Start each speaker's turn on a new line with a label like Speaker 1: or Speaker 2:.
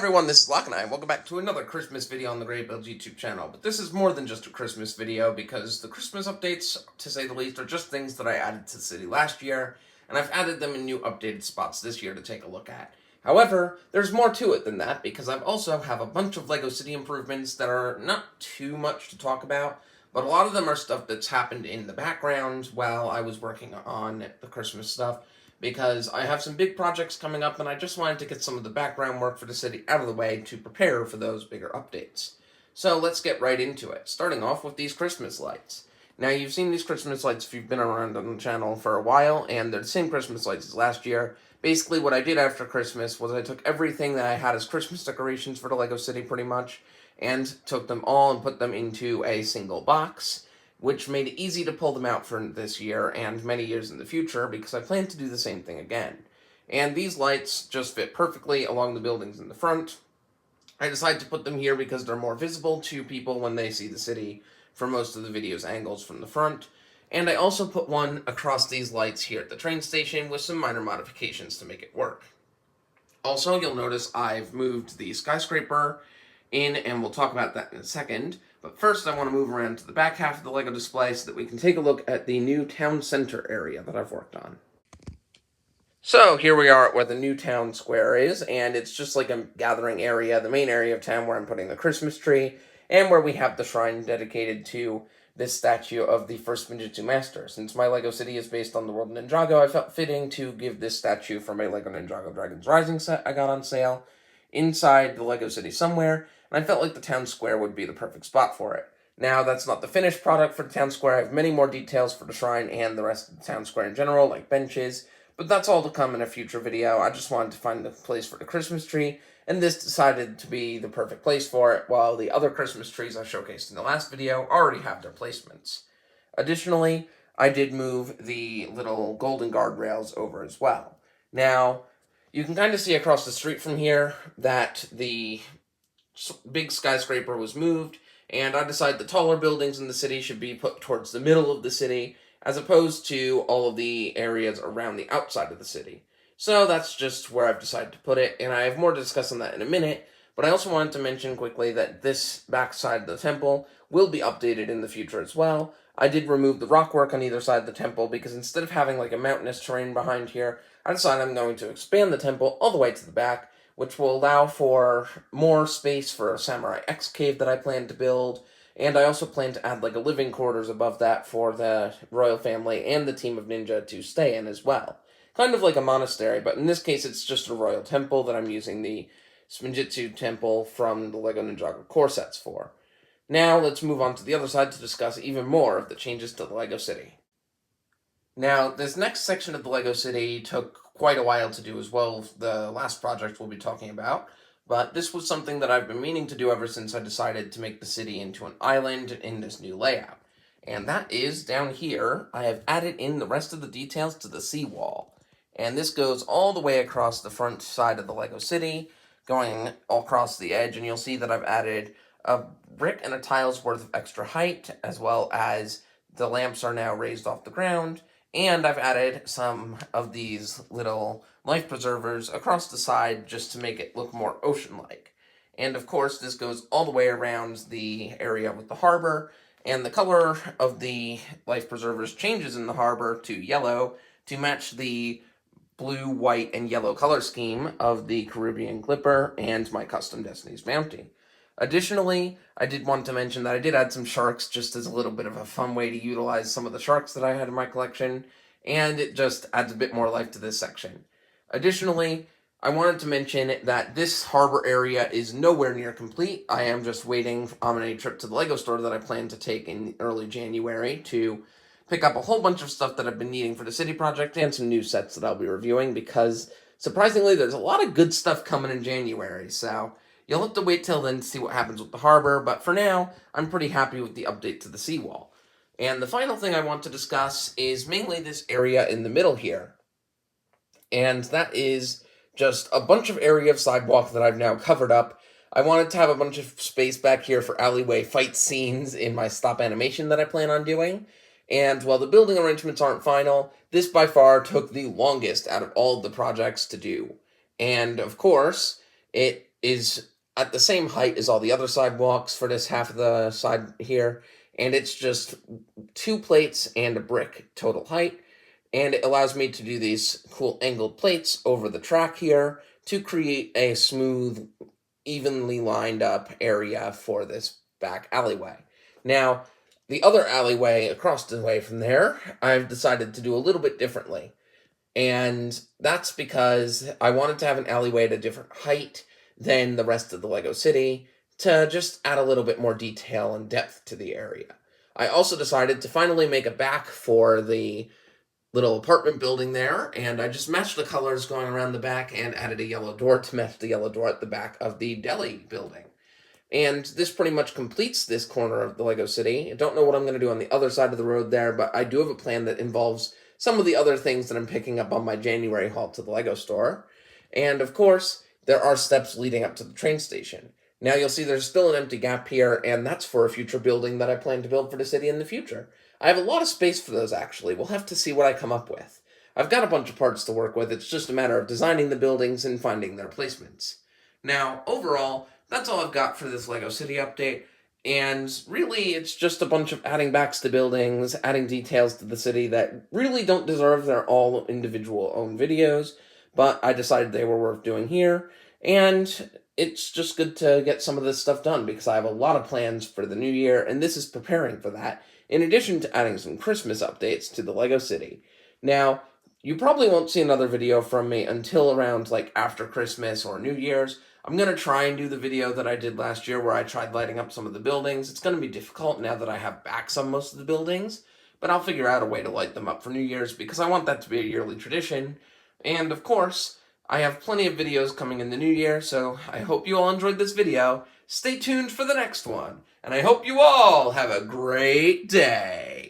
Speaker 1: everyone, this is Lockeneye, and welcome back to another Christmas video on the Great Build YouTube channel. But this is more than just a Christmas video, because the Christmas updates, to say the least, are just things that I added to the city last year, and I've added them in new updated spots this year to take a look at. However, there's more to it than that, because I also have a bunch of LEGO City improvements that are not too much to talk about, but a lot of them are stuff that's happened in the background while I was working on the Christmas stuff, because I have some big projects coming up and I just wanted to get some of the background work for the city out of the way to prepare for those bigger updates. So let's get right into it, starting off with these Christmas lights. Now, you've seen these Christmas lights if you've been around on the channel for a while, and they're the same Christmas lights as last year. Basically, what I did after Christmas was I took everything that I had as Christmas decorations for the LEGO City, pretty much, and took them all and put them into a single box, which made it easy to pull them out for this year and many years in the future, because I plan to do the same thing again. And these lights just fit perfectly along the buildings in the front. I decided to put them here because they're more visible to people when they see the city for most of the video's angles from the front. And I also put one across these lights here at the train station with some minor modifications to make it work. Also, you'll notice I've moved the skyscraper in, and we'll talk about that in a second. But first, I want to move around to the back half of the LEGO display so that we can take a look at the new town center area that I've worked on. So here we are at where the new town square is, and it's just like a gathering area, the main area of town where I'm putting the Christmas tree, and where we have the shrine dedicated to this statue of the first Spinjitzu master. Since my LEGO City is based on the world of Ninjago, I felt fitting to give this statue from a LEGO Ninjago Dragons Rising set I got on sale inside the LEGO City somewhere, and I felt like the town square would be the perfect spot for it. Now, that's not the finished product for the town square. I have many more details for the shrine and the rest of the town square in general, like benches, but that's all to come in a future video. I just wanted to find the place for the Christmas tree, and this decided to be the perfect place for it, while the other Christmas trees I showcased in the last video already have their placements. Additionally, I did move the little golden guardrails over as well. Now, you can kind of see across the street from here that the big skyscraper was moved, and I decided the taller buildings in the city should be put towards the middle of the city, as opposed to all of the areas around the outside of the city. So that's just where I've decided to put it, and I have more to discuss on that in a minute, but I also wanted to mention quickly that this backside of the temple will be updated in the future as well. I did remove the rockwork on either side of the temple, because instead of having like a mountainous terrain behind here, I decided I'm going to expand the temple all the way to the back, which will allow for more space for a Samurai X cave that I plan to build, and I also plan to add like a living quarters above that for the royal family and the team of ninja to stay in as well. Kind of like a monastery, but in this case it's just a royal temple that I'm using the Spinjitzu temple from the LEGO Ninjago core sets for. Now let's move on to the other side to discuss even more of the changes to the LEGO City. Now, this next section of the LEGO City took quite a while to do as well, the last project we'll be talking about, but this was something that I've been meaning to do ever since I decided to make the city into an island in this new layout. And that is, down here, I have added in the rest of the details to the seawall. And this goes all the way across the front side of the LEGO City, going all across the edge, and you'll see that I've added a brick and a tile's worth of extra height, as well as the lamps are now raised off the ground, and I've added some of these little life preservers across the side just to make it look more ocean-like. And of course, this goes all the way around the area with the harbor, and the color of the life preservers changes in the harbor to yellow to match the blue, white, and yellow color scheme of the Caribbean Clipper and my custom Destiny's Bounty. Additionally, I did want to mention that I did add some sharks just as a little bit of a fun way to utilize some of the sharks that I had in my collection, and it just adds a bit more life to this section. Additionally, I wanted to mention that this harbor area is nowhere near complete. I am just waiting on a trip to the LEGO store that I plan to take in early January to pick up a whole bunch of stuff that I've been needing for the city project and some new sets that I'll be reviewing, because surprisingly there's a lot of good stuff coming in January, so you'll have to wait till then to see what happens with the harbor, but for now, I'm pretty happy with the update to the seawall. And the final thing I want to discuss is mainly this area in the middle here. And that is just a bunch of area of sidewalk that I've now covered up. I wanted to have a bunch of space back here for alleyway fight scenes in my stop animation that I plan on doing. And while the building arrangements aren't final, this by far took the longest out of all of the projects to do. And of course, it is at the same height as all the other sidewalks for this half of the side here, and it's just 2 plates and a brick total height, and it allows me to do these cool angled plates over the track here to create a smooth, evenly lined up area for this back alleyway. Now, the other alleyway across the way from there, I've decided to do a little bit differently. And that's because I wanted to have an alleyway at a different height than the rest of the Lego City to just add a little bit more detail and depth to the area. I also decided to finally make a back for the little apartment building there, and I just matched the colors going around the back and added a yellow door to match the yellow door at the back of the deli building. And this pretty much completes this corner of the Lego City. I don't know what I'm going to do on the other side of the road there, but I do have a plan that involves some of the other things that I'm picking up on my January haul to the Lego store. And of course, there are steps leading up to the train station. Now you'll see there's still an empty gap here, and that's for a future building that I plan to build for the city in the future. I have a lot of space for those, actually. We'll have to see what I come up with. I've got a bunch of parts to work with. It's just a matter of designing the buildings and finding their placements. Now, overall, that's all I've got for this Lego City update, and really it's just a bunch of adding backs to buildings, adding details to the city that really don't deserve their all individual own videos, but I decided they were worth doing here, and it's just good to get some of this stuff done because I have a lot of plans for the new year, and this is preparing for that, in addition to adding some Christmas updates to the Lego City. Now, you probably won't see another video from me until around like after Christmas or New Year's. I'm going to try and do the video that I did last year where I tried lighting up some of the buildings. It's going to be difficult now that I have backs on most of the buildings, but I'll figure out a way to light them up for New Year's because I want that to be a yearly tradition. And of course, I have plenty of videos coming in the new year, so I hope you all enjoyed this video. Stay tuned for the next one, and I hope you all have a great day.